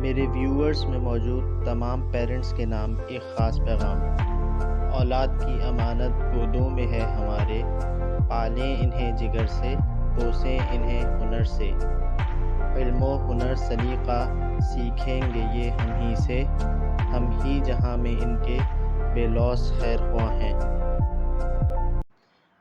میرے ویورز میں موجود تمام پیرنٹس کے نام ایک خاص پیغام ہے۔ اولاد کی امانت گودوں میں ہے ہمارے، پالیں انہیں جگر سے، پوسیں انہیں ہنر سے، علم و ہنر سلیقہ سیکھیں گے یہ ہم ہی سے، ہم ہی جہاں میں ان کے بے لوث خیر خواہ ہیں۔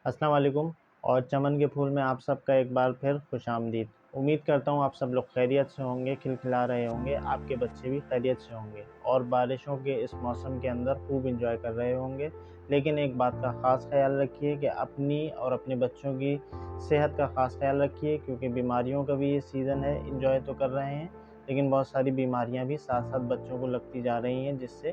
السلام علیکم اور چمن کے پھول میں آپ سب کا ایک بار پھر خوش آمدید۔ امید کرتا ہوں آپ سب لوگ خیریت سے ہوں گے، کھلکھلا رہے ہوں گے، آپ کے بچے بھی خیریت سے ہوں گے اور بارشوں کے اس موسم کے اندر خوب انجوائے کر رہے ہوں گے۔ لیکن ایک بات کا خاص خیال رکھیے کہ اپنی اور اپنے بچوں کی صحت کا خاص خیال رکھیے، کیونکہ بیماریوں کا بھی یہ سیزن ہے۔ انجوائے تو کر رہے ہیں لیکن بہت ساری بیماریاں بھی ساتھ ساتھ بچوں کو لگتی جا رہی ہیں، جس سے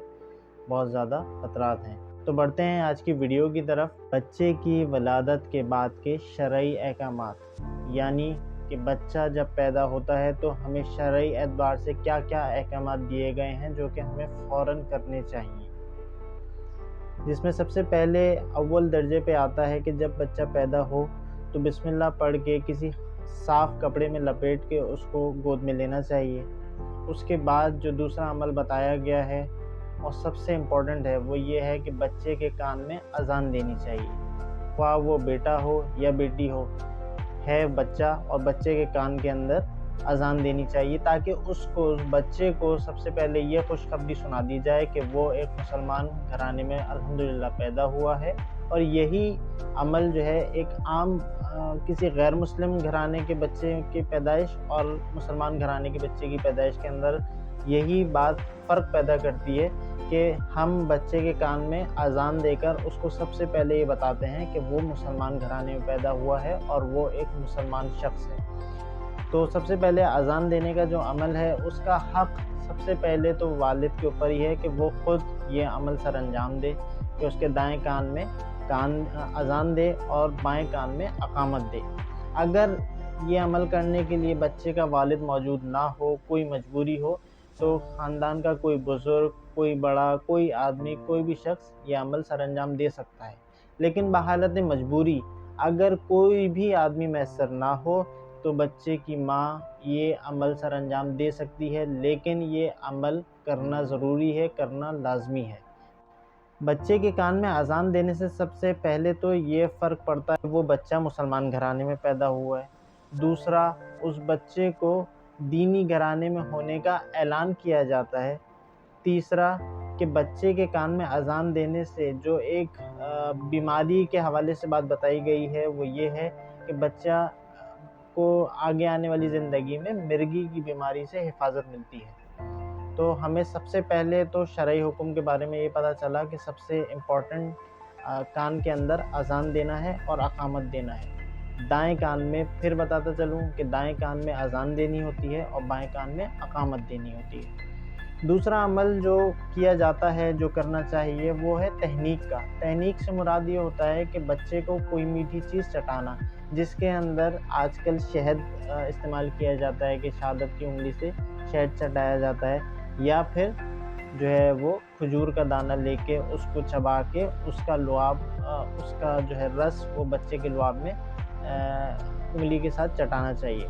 بہت زیادہ خطرات ہیں۔ تو بڑھتے ہیں آج کی ویڈیو کی طرف۔ بچے کی ولادت کے بعد کے شرعی احکامات، یعنی کہ بچہ جب پیدا ہوتا ہے تو ہمیں شرعی اعتبار سے کیا کیا احکامات دیے گئے ہیں جو کہ ہمیں فوراً کرنے چاہیے، جس میں سب سے پہلے اول درجے پہ آتا ہے کہ جب بچہ پیدا ہو تو بسم اللہ پڑھ کے کسی صاف کپڑے میں لپیٹ کے اس کو گود میں لینا چاہیے۔ اس کے بعد جو دوسرا عمل بتایا گیا ہے اور سب سے امپورٹنٹ ہے وہ یہ ہے کہ بچے کے کان میں اذان دینی چاہیے، خواہ وہ بیٹا ہو یا بیٹی ہو، ہے بچہ اور بچے کے کان کے اندر اذان دینی چاہیے، تاکہ اس بچے کو سب سے پہلے یہ خوشخبری سنا دی جائے کہ وہ ایک مسلمان گھرانے میں الحمدللہ پیدا ہوا ہے۔ اور یہی عمل جو ہے ایک عام کسی غیر مسلم گھرانے کے بچے کی پیدائش اور مسلمان گھرانے کے بچے کی پیدائش کے اندر یہی بات فرق پیدا کرتی ہے کہ ہم بچے کے کان میں اذان دے کر اس کو سب سے پہلے یہ بتاتے ہیں کہ وہ مسلمان گھرانے میں پیدا ہوا ہے اور وہ ایک مسلمان شخص ہے۔ تو سب سے پہلے اذان دینے کا جو عمل ہے اس کا حق سب سے پہلے تو والد کے اوپر ہی ہے کہ وہ خود یہ عمل سر انجام دے، کہ اس کے دائیں کان میں اذان دے اور بائیں کان میں اقامت دے۔ اگر یہ عمل کرنے کے لیے بچے کا والد موجود نہ ہو، کوئی مجبوری ہو، تو خاندان کا کوئی بزرگ، کوئی بڑا، کوئی آدمی، کوئی بھی شخص یہ عمل سر انجام دے سکتا ہے۔ لیکن بحالت مجبوری اگر کوئی بھی آدمی میسر نہ ہو تو بچے کی ماں یہ عمل سر انجام دے سکتی ہے، لیکن یہ عمل کرنا ضروری ہے، کرنا لازمی ہے۔ بچے کے کان میں اذان دینے سے سب سے پہلے تو یہ فرق پڑتا ہے کہ وہ بچہ مسلمان گھرانے میں پیدا ہوا ہے۔ دوسرا، اس بچے کو دینی گھرانے میں ہونے کا اعلان کیا جاتا ہے۔ تیسرا کہ بچے کے کان میں اذان دینے سے جو ایک بیماری کے حوالے سے بات بتائی گئی ہے وہ یہ ہے کہ بچہ کو آگے آنے والی زندگی میں مرگی کی بیماری سے حفاظت ملتی ہے۔ تو ہمیں سب سے پہلے تو شرعی حکم کے بارے میں یہ پتہ چلا کہ سب سے امپورٹنٹ کان کے اندر اذان دینا ہے اور اقامت دینا ہے۔ دائیں کان میں پھر بتاتا چلوں کہ دائیں کان میں اذان دینی ہوتی ہے اور بائیں کان میں اقامت دینی ہوتی ہے۔ دوسرا عمل جو کیا جاتا ہے، جو کرنا چاہیے، وہ ہے تحنیک کا۔ تحنیک سے مراد یہ ہوتا ہے کہ بچے کو کوئی میٹھی چیز چٹانا، جس کے اندر آج کل شہد استعمال کیا جاتا ہے کہ شہادت کی انگلی سے شہد چٹایا جاتا ہے، یا پھر جو ہے وہ کھجور کا دانہ لے کے اس کو چبا کے اس کا لعاب، اس کا جو ہے رس وہ بچے کے لعاب میں انگلی کے ساتھ چٹانا چاہیے۔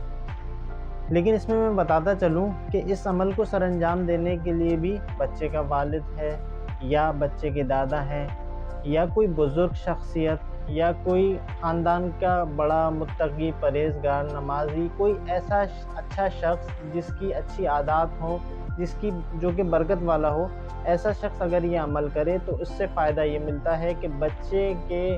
لیکن اس میں بتاتا چلوں کہ اس عمل کو سر انجام دینے کے لیے بھی بچے کا والد ہے یا بچے کے دادا ہیں یا کوئی بزرگ شخصیت یا کوئی خاندان کا بڑا متقی، پرہیزگار، نمازی، کوئی ایسا اچھا شخص جس کی اچھی عادات ہوں، جو کہ برکت والا ہو، ایسا شخص اگر یہ عمل کرے تو اس سے فائدہ یہ ملتا ہے کہ بچے کے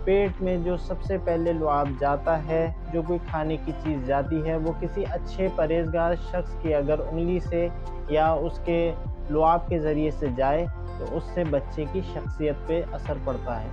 پیٹ میں جو سب سے پہلے لعاب جاتا ہے، جو کوئی کھانے کی چیز جاتی ہے، وہ کسی اچھے پرہیزگار شخص کی اگر انگلی سے یا اس کے لعاب کے ذریعے سے جائے تو اس سے بچے کی شخصیت پہ اثر پڑتا ہے،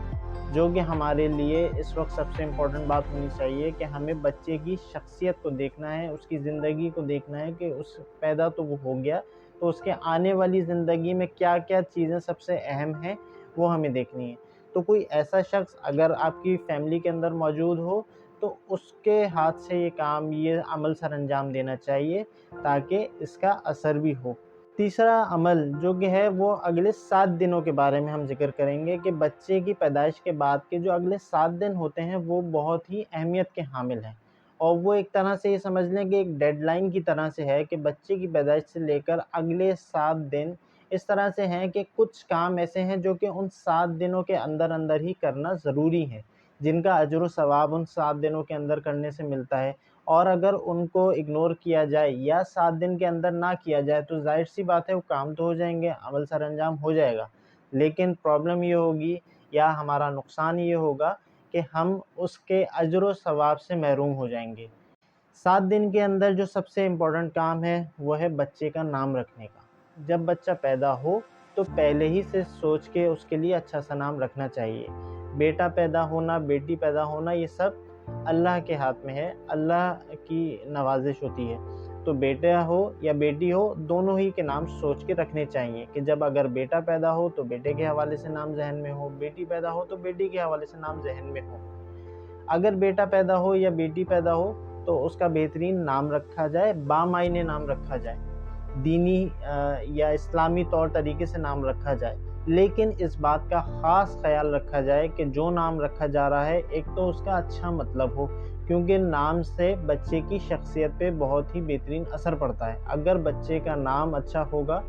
جو کہ ہمارے لیے اس وقت سب سے امپورٹنٹ بات ہونی چاہیے کہ ہمیں بچے کی شخصیت کو دیکھنا ہے، اس کی زندگی کو دیکھنا ہے کہ اس پیدا تو وہ ہو گیا، تو اس کے آنے والی زندگی میں کیا کیا چیزیں سب سے اہم ہیں وہ ہمیں دیکھنی ہے۔ تو کوئی ایسا شخص اگر آپ کی فیملی کے اندر موجود ہو تو اس کے ہاتھ سے یہ عمل سر انجام دینا چاہیے تاکہ اس کا اثر بھی ہو۔ تیسرا عمل جو کہ ہے وہ اگلے 7 دنوں کے بارے میں ہم ذکر کریں گے کہ بچے کی پیدائش کے بعد کے جو اگلے 7 دن ہوتے ہیں وہ بہت ہی اہمیت کے حامل ہیں، اور وہ ایک طرح سے یہ سمجھ لیں کہ ایک ڈیڈ لائن کی طرح سے ہے کہ بچے کی پیدائش سے لے کر اگلے 7 دن اس طرح سے ہیں کہ کچھ کام ایسے ہیں جو کہ ان 7 دنوں کے اندر اندر ہی کرنا ضروری ہے، جن کا اجر و ثواب ان 7 دنوں کے اندر کرنے سے ملتا ہے، اور اگر ان کو اگنور کیا جائے یا 7 دن کے اندر نہ کیا جائے تو ظاہر سی بات ہے وہ کام تو ہو جائیں گے، عمل سر انجام ہو جائے گا، لیکن پرابلم یہ ہوگی یا ہمارا نقصان یہ ہوگا کہ ہم اس کے اجر و ثواب سے محروم ہو جائیں گے۔ 7 دن کے اندر جو سب سے امپورٹنٹ کام ہے وہ ہے بچے کا نام رکھنے کا۔ جب بچہ پیدا ہو تو پہلے ہی سے سوچ کے اس کے لیے اچھا سا نام رکھنا چاہیے۔ بیٹا پیدا ہونا، بیٹی پیدا ہونا، یہ سب اللہ کے ہاتھ میں ہے، اللہ کی نوازش ہوتی ہے، تو بیٹا ہو یا بیٹی ہو دونوں ہی کے نام سوچ کے رکھنے چاہیے کہ جب اگر بیٹا پیدا ہو تو بیٹے کے حوالے سے نام ذہن میں ہو، بیٹی پیدا ہو تو بیٹی کے حوالے سے نام ذہن میں ہو۔ اگر بیٹا پیدا ہو یا بیٹی پیدا ہو تو اس کا بہترین نام رکھا جائے، بامعنی نام رکھا جائے، دینی یا اسلامی طور طریقے سے نام رکھا جائے، لیکن اس بات کا خاص خیال رکھا جائے کہ جو نام رکھا جا رہا ہے ایک تو اس کا اچھا مطلب ہو، کیونکہ نام سے بچے کی شخصیت پہ بہت ہی بہترین اثر پڑتا ہے۔ اگر بچے کا نام اچھا ہوگا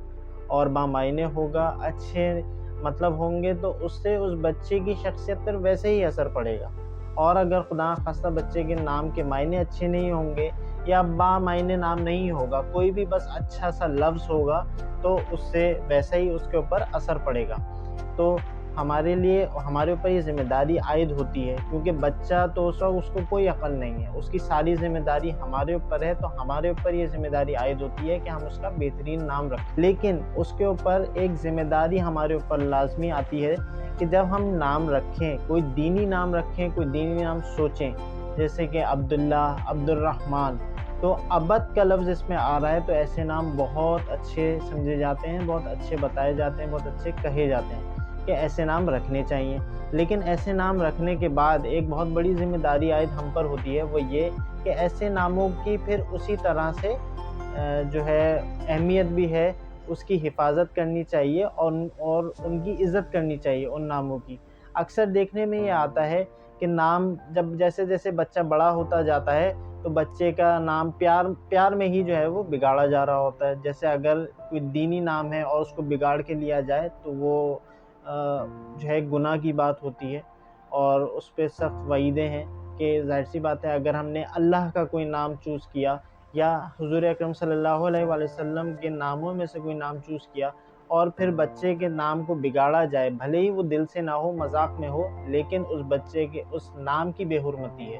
اور بامعنی ہوگا، اچھے مطلب ہوں گے، تو اس سے اس بچے کی شخصیت پر ویسے ہی اثر پڑے گا، اور اگر خدا خواستہ بچے کے نام کے معنی اچھے نہیں ہوں گے یا بامعنی نام نہیں ہوگا، کوئی بھی بس اچھا سا لفظ ہوگا، تو اس سے ویسا ہی اس کے اوپر اثر پڑے گا۔ تو ہمارے لیے ہمارے اوپر یہ ذمہ داری عائد ہوتی ہے، کیونکہ بچہ تو اس وقت اس کو کوئی عقل نہیں ہے، اس کی ساری ذمہ داری ہمارے اوپر ہے، تو ہمارے اوپر یہ ذمہ داری عائد ہوتی ہے کہ ہم اس کا بہترین نام رکھیں۔ لیکن اس کے اوپر ایک ذمہ داری ہمارے اوپر لازمی آتی ہے کہ جب ہم نام رکھیں، کوئی دینی نام رکھیں، کوئی دینی نام سوچیں، جیسے کہ عبداللہ، عبد الرحمن، تو عبد کا لفظ اس میں آ رہا ہے، تو ایسے نام بہت اچھے سمجھے جاتے ہیں، بہت اچھے بتائے جاتے ہیں، بہت اچھے کہے جاتے ہیں کہ ایسے نام رکھنے چاہیے۔ لیکن ایسے نام رکھنے کے بعد ایک بہت بڑی ذمہ داری عائد ہم پر ہوتی ہے، وہ یہ کہ ایسے ناموں کی پھر اسی طرح سے جو ہے اہمیت بھی ہے، اس کی حفاظت کرنی چاہیے اور ان کی عزت کرنی چاہیے ان ناموں کی۔ اکثر دیکھنے میں یہ آتا ہے کہ نام جب جیسے جیسے بچہ بڑا ہوتا جاتا ہے تو بچے کا نام پیار میں ہی جو ہے وہ بگاڑا جا رہا ہوتا ہے۔ جیسے اگر کوئی دینی نام ہے اور اس کو بگاڑ کے لیا جائے تو وہ جو ہے گناہ کی بات ہوتی ہے، اور اس پہ سخت وعیدیں ہیں کہ ظاہر سی بات ہے اگر ہم نے اللہ کا کوئی نام چوز کیا یا حضور اکرم صلی اللہ علیہ وآلہ وسلم کے ناموں میں سے کوئی نام چوز کیا اور پھر بچے کے نام کو بگاڑا جائے، بھلے ہی وہ دل سے نہ ہو، مذاق میں ہو، لیکن اس بچے کے اس نام کی بے حرمتی ہے۔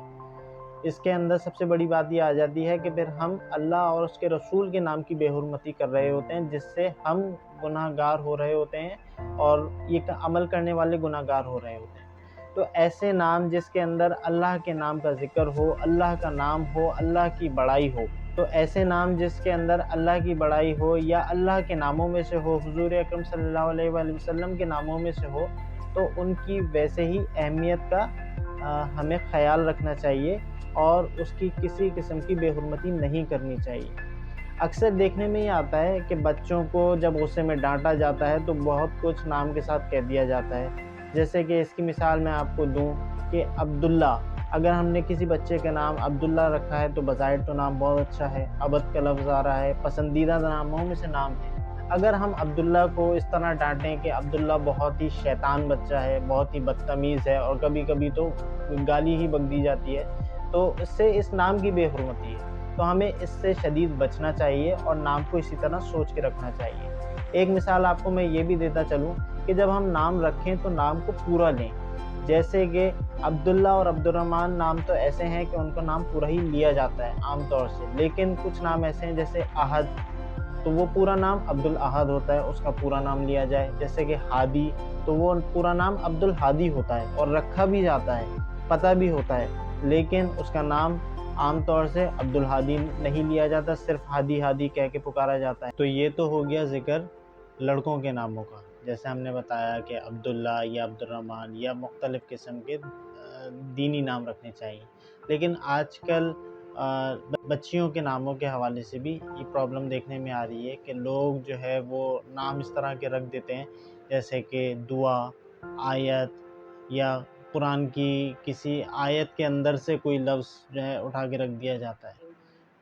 اس کے اندر سب سے بڑی بات یہ آ جاتی ہے کہ پھر ہم اللہ اور اس کے رسول کے نام کی بے حرمتی کر رہے ہوتے ہیں، جس سے ہم گناہ گار ہو رہے ہوتے ہیں اور یہ عمل کرنے والے گناہ گار ہو رہے ہوتے ہیں۔ تو ایسے نام جس کے اندر اللہ کے نام کا ذکر ہو، اللہ کا نام ہو، اللہ کی بڑائی ہو، تو ایسے نام جس کے اندر اللہ کی بڑائی ہو یا اللہ کے ناموں میں سے ہو، حضور اکرم صلی اللہ علیہ وآلہ وسلم کے ناموں میں سے ہو، تو ان کی ویسے ہی اہمیت کا ہمیں خیال رکھنا چاہیے اور اس کی کسی قسم کی بے حرمتی نہیں کرنی چاہیے۔ اکثر دیکھنے میں یہ آتا ہے کہ بچوں کو جب غصے میں ڈانٹا جاتا ہے تو بہت کچھ نام کے ساتھ کہہ دیا جاتا ہے، جیسے کہ اس کی مثال میں آپ کو دوں کہ عبداللہ، اگر ہم نے کسی بچے کا نام عبداللہ رکھا ہے تو بظاہر تو نام بہت اچھا ہے، عبد کا لفظ آ رہا ہے، پسندیدہ ناموں میں سے نام ہے۔ اگر ہم عبداللہ کو اس طرح ڈانٹیں کہ عبداللہ بہت ہی شیطان بچہ ہے، بہت ہی بدتمیز ہے، اور کبھی کبھی تو گالی ہی بک دی جاتی ہے، تو اس سے اس نام کی بے حرمتی ہے، تو ہمیں اس سے شدید بچنا چاہیے اور نام کو اسی طرح سوچ کے رکھنا چاہیے۔ ایک مثال آپ کو میں یہ بھی دیتا چلوں کہ جب ہم نام رکھیں تو نام کو پورا لیں، جیسے کہ عبداللہ اور عبد الرحمن نام تو ایسے ہیں کہ ان کا نام پورا ہی لیا جاتا ہے عام طور سے، لیکن کچھ نام ایسے ہیں جیسے احد، تو وہ پورا نام عبد الاحد ہوتا ہے، اس کا پورا نام لیا جائے، جیسے کہ ہادی، تو وہ پورا نام عبد الحادی ہوتا ہے اور رکھا بھی جاتا ہے، پتہ بھی ہوتا ہے، لیکن اس کا نام عام طور سے عبد الحادی نہیں لیا جاتا، صرف ہادی ہادی کہہ کے پکارا جاتا ہے۔ تو یہ تو ہو گیا ذکر لڑکوں کے ناموں کا، جیسے ہم نے بتایا کہ عبداللہ یا عبد الرحمن یا مختلف قسم کے دینی نام رکھنے چاہیے، لیکن آج کل بچیوں کے ناموں کے حوالے سے بھی یہ پرابلم دیکھنے میں آ رہی ہے کہ لوگ جو ہے وہ نام اس طرح کے رکھ دیتے ہیں جیسے کہ دعا، آیت یا قرآن کی کسی آیت کے اندر سے کوئی لفظ جو ہے اٹھا کے رکھ دیا جاتا ہے۔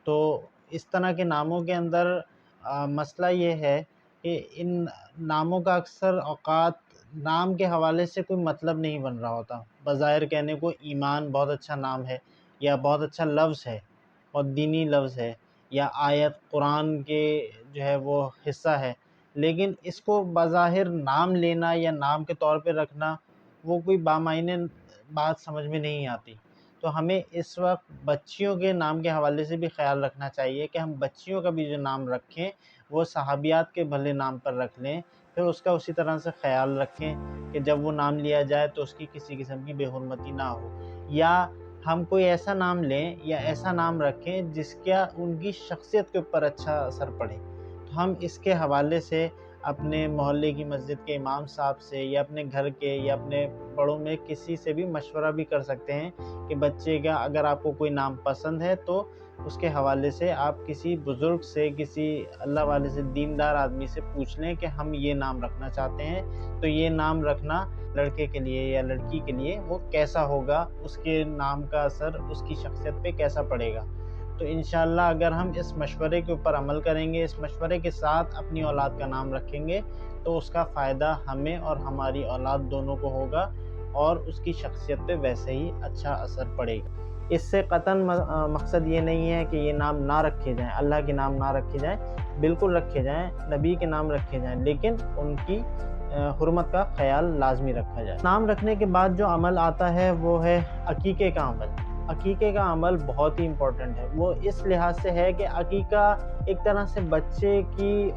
تو اس طرح کے ناموں کے اندر مسئلہ یہ ہے کہ ان ناموں کا اکثر اوقات نام کے حوالے سے کوئی مطلب نہیں بن رہا ہوتا۔ بظاہر کہنے کو ایمان بہت اچھا نام ہے یا بہت اچھا لفظ ہے، بہت دینی لفظ ہے، یا آیت قرآن کے جو ہے وہ حصہ ہے، لیکن اس کو بظاہر نام لینا یا نام کے طور پہ رکھنا وہ کوئی بامعنی بات سمجھ میں نہیں آتی۔ تو ہمیں اس وقت بچیوں کے نام کے حوالے سے بھی خیال رکھنا چاہیے کہ ہم بچیوں کا بھی جو نام رکھیں وہ صحابیات کے بھلے نام پر رکھ لیں، پھر اس کا اسی طرح سے خیال رکھیں کہ جب وہ نام لیا جائے تو اس کی کسی قسم کی بے حرمتی نہ ہو، یا ہم کوئی ایسا نام لیں یا ایسا نام رکھیں جس کا ان کی شخصیت کے اوپر اچھا اثر پڑے۔ تو ہم اس کے حوالے سے اپنے محلے کی مسجد کے امام صاحب سے یا اپنے گھر کے یا اپنے بڑوں میں کسی سے بھی مشورہ بھی کر سکتے ہیں کہ بچے کا اگر آپ کو کوئی نام پسند ہے تو اس کے حوالے سے آپ کسی بزرگ سے، کسی اللہ والے سے، دیندار آدمی سے پوچھ لیں کہ ہم یہ نام رکھنا چاہتے ہیں، تو یہ نام رکھنا لڑکے کے لیے یا لڑکی کے لیے وہ کیسا ہوگا، اس کے نام کا اثر اس کی شخصیت پہ کیسا پڑے گا۔ تو انشاءاللہ اگر ہم اس مشورے کے اوپر عمل کریں گے، اس مشورے کے ساتھ اپنی اولاد کا نام رکھیں گے، تو اس کا فائدہ ہمیں اور ہماری اولاد دونوں کو ہوگا اور اس کی شخصیت پہ ویسے ہی اچھا اثر پڑے گا۔ اس سے قطعاً مقصد یہ نہیں ہے کہ یہ نام نہ رکھے جائیں، اللہ کے نام نہ رکھے جائیں، بالکل رکھے جائیں، نبی کے نام رکھے جائیں، لیکن ان کی حرمت کا خیال لازمی رکھا جائے۔ نام رکھنے کے بعد جو عمل آتا ہے وہ ہے عقیقے کا عمل۔ عقیقے کا عمل بہت ہی امپورٹنٹ ہے، وہ اس لحاظ سے ہے کہ عقیقہ ایک طرح سے بچے کی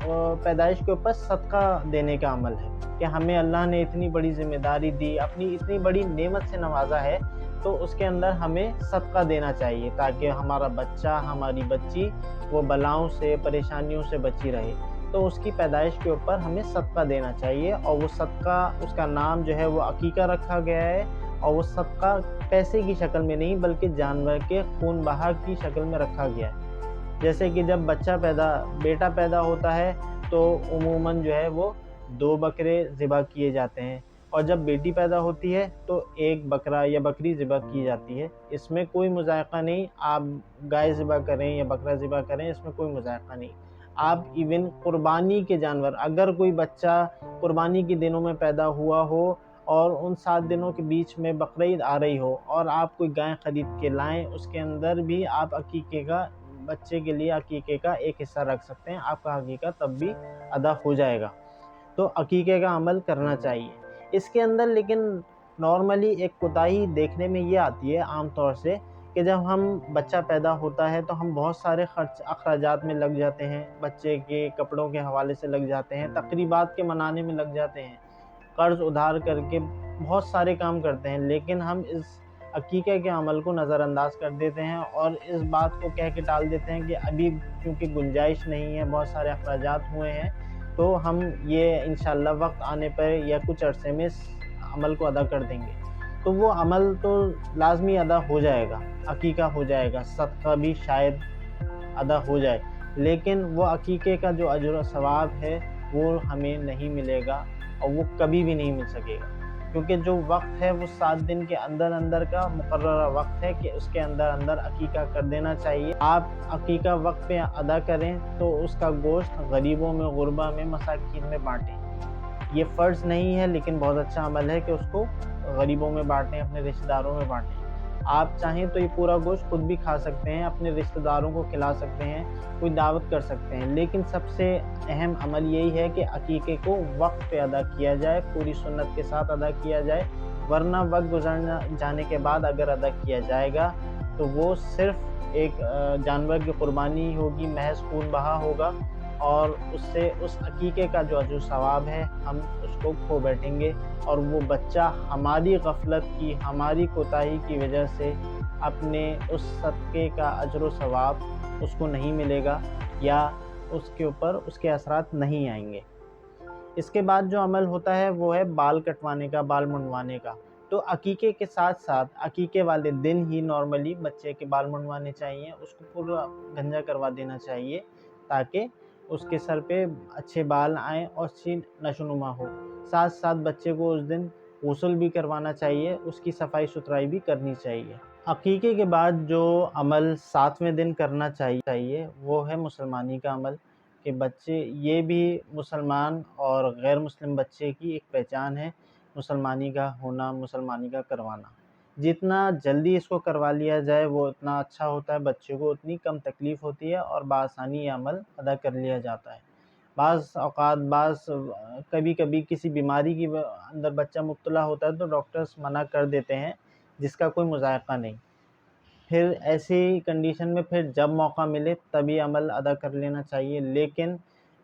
پیدائش کے اوپر صدقہ دینے کا عمل ہے کہ ہمیں اللہ نے اتنی بڑی ذمہ داری دی، اپنی اتنی بڑی نعمت سے نوازا ہے، تو اس کے اندر ہمیں صدقہ دینا چاہیے تاکہ ہمارا بچہ، ہماری بچی وہ بلاؤں سے، پریشانیوں سے بچی رہے۔ تو اس کی پیدائش کے اوپر ہمیں صدقہ دینا چاہیے، اور وہ صدقہ، اس کا نام جو ہے وہ عقیقہ رکھا گیا ہے، اور وہ صدقہ پیسے کی شکل میں نہیں بلکہ جانور کے خون بہا کی شکل میں رکھا گیا ہے۔ جیسے کہ جب بیٹا پیدا ہوتا ہے تو عموماً جو ہے وہ 2 بکرے ذبح کیے جاتے ہیں، اور جب بیٹی پیدا ہوتی ہے تو 1 بکرا یا بکری ذبح کی جاتی ہے۔ اس میں کوئی مذائقہ نہیں، آپ گائے ذبح کریں یا بکرا ذبح کریں، اس میں کوئی مذائقہ نہیں۔ آپ ایون قربانی کے جانور، اگر کوئی بچہ قربانی کے دنوں میں پیدا ہوا ہو اور ان 7 دنوں کے بیچ میں بقرعید آ رہی ہو اور آپ کوئی گائے خرید کے لائیں، اس کے اندر بھی آپ عقیقے کا، بچے کے لیے عقیقے کا ایک حصہ رکھ سکتے ہیں، آپ کا عقیقہ تب بھی ادا ہو جائے گا۔ تو عقیقے کا عمل کرنا چاہیے۔ اس کے اندر لیکن نارملی ایک کوتاہی دیکھنے میں یہ آتی ہے عام طور سے کہ جب بچہ پیدا ہوتا ہے تو ہم بہت سارے اخراجات میں لگ جاتے ہیں، بچے کے کپڑوں کے حوالے سے لگ جاتے ہیں، تقریبات کے منانے میں لگ جاتے ہیں، قرض ادھار کر کے بہت سارے کام کرتے ہیں، لیکن ہم اس عقیقے کے عمل کو نظر انداز کر دیتے ہیں اور اس بات کو کہہ کے ٹال دیتے ہیں کہ ابھی کیونکہ گنجائش نہیں ہے، بہت سارے اخراجات ہوئے ہیں، تو ہم یہ انشاءاللہ وقت آنے پر یا کچھ عرصے میں اس عمل کو ادا کر دیں گے۔ تو وہ عمل تو لازمی ادا ہو جائے گا، عقیقہ ہو جائے گا، صدقہ بھی شاید ادا ہو جائے، لیکن وہ عقیقے کا جو اجر و ثواب ہے وہ ہمیں نہیں ملے گا، اور وہ کبھی بھی نہیں مل سکے گا، کیونکہ جو وقت ہے وہ 7 دن کے اندر کا مقررہ وقت ہے کہ اس کے اندر عقیقہ کر دینا چاہیے۔ آپ عقیقہ وقت پہ ادا کریں تو اس کا گوشت غریبوں میں، غربا میں، مساکین میں بانٹیں۔ یہ فرض نہیں ہے لیکن بہت اچھا عمل ہے کہ اس کو غریبوں میں بانٹیں، اپنے رشتہ داروں میں بانٹیں۔ آپ چاہیں تو یہ پورا گوشت خود بھی کھا سکتے ہیں، اپنے رشتہ داروں کو کھلا سکتے ہیں، کوئی دعوت کر سکتے ہیں، لیکن سب سے اہم عمل یہی ہے کہ عقیقے کو وقت پہ ادا کیا جائے، پوری سنت کے ساتھ ادا کیا جائے، ورنہ وقت گزر جانے کے بعد اگر ادا کیا جائے گا تو وہ صرف ایک جانور کی قربانی ہوگی، محض خون بہا ہوگا، اور اس سے اس عقیقے کا جو اجر و ثواب ہے ہم اس کو کھو بیٹھیں گے، اور وہ بچہ ہماری غفلت کی، ہماری کوتاہی کی وجہ سے اپنے اس صدقے کا اجر و ثواب اس کو نہیں ملے گا، یا اس کے اوپر اس کے اثرات نہیں آئیں گے۔ اس کے بعد جو عمل ہوتا ہے وہ ہے بال کٹوانے کا، بال منڈوانے کا۔ تو عقیقے کے ساتھ ساتھ عقیقے والے دن ہی نارملی بچے کے بال منڈوانے چاہیے، اس کو پورا گنجا کروا دینا چاہیے تاکہ اس کے سر پہ اچھے بال آئیں اور اچھی نشو و نما ہو۔ ساتھ ساتھ بچے کو اس دن غسل بھی کروانا چاہیے، اس کی صفائی ستھرائی بھی کرنی چاہیے۔ عقیقے کے بعد جو عمل 7ویں دن کرنا چاہیے وہ ہے مسلمانی کا عمل، کہ بچے یہ بھی مسلمان اور غیر مسلم بچے کی ایک پہچان ہے، مسلمانی کا ہونا، مسلمانی کا کروانا۔ جتنا جلدی اس کو کروا لیا جائے وہ اتنا اچھا ہوتا ہے، بچے کو اتنی کم تکلیف ہوتی ہے اور بآسانی یہ عمل ادا کر لیا جاتا ہے۔ بعض اوقات کبھی کبھی کسی بیماری کی اندر بچہ مبتلا ہوتا ہے تو ڈاکٹرز منع کر دیتے ہیں، جس کا کوئی مذائقہ نہیں۔ پھر ایسی کنڈیشن میں پھر جب موقع ملے تبھی عمل ادا کر لینا چاہیے، لیکن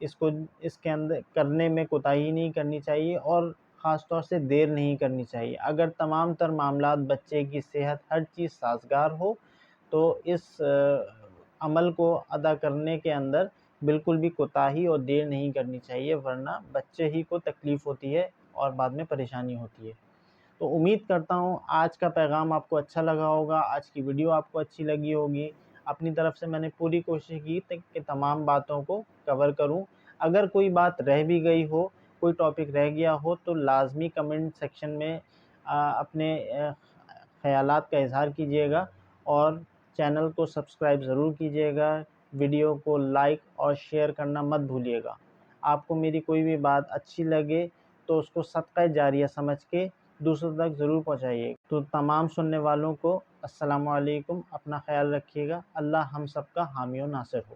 اس کے اندر کرنے میں کوتاہی نہیں کرنی چاہیے اور خاص طور سے دیر نہیں کرنی چاہیے۔ اگر تمام تر معاملات بچے کی صحت ہر چیز سازگار ہو تو اس عمل کو ادا کرنے کے اندر بالکل بھی کوتاہی اور دیر نہیں کرنی چاہیے، ورنہ بچے ہی کو تکلیف ہوتی ہے اور بعد میں پریشانی ہوتی ہے۔ تو امید کرتا ہوں آج کا پیغام آپ کو اچھا لگا ہوگا، آج کی ویڈیو آپ کو اچھی لگی ہوگی۔ اپنی طرف سے میں نے پوری کوشش کی کہ تمام باتوں کو کور کروں۔ اگر کوئی بات رہ بھی گئی ہو، کوئی ٹاپک رہ گیا ہو تو لازمی کمنٹ سیکشن میں اپنے خیالات کا اظہار کیجیے گا، اور چینل کو سبسکرائب ضرور کیجیے گا، ویڈیو کو لائک اور شیئر کرنا مت بھولیے گا۔ آپ کو میری کوئی بھی بات اچھی لگے تو اس کو صدقہ جاریہ سمجھ کے دوسروں تک ضرور پہنچائیے۔ تو تمام سننے والوں کو السلام علیکم، اپنا خیال رکھیے گا، اللہ ہم سب کا حامی و ناصر ہو۔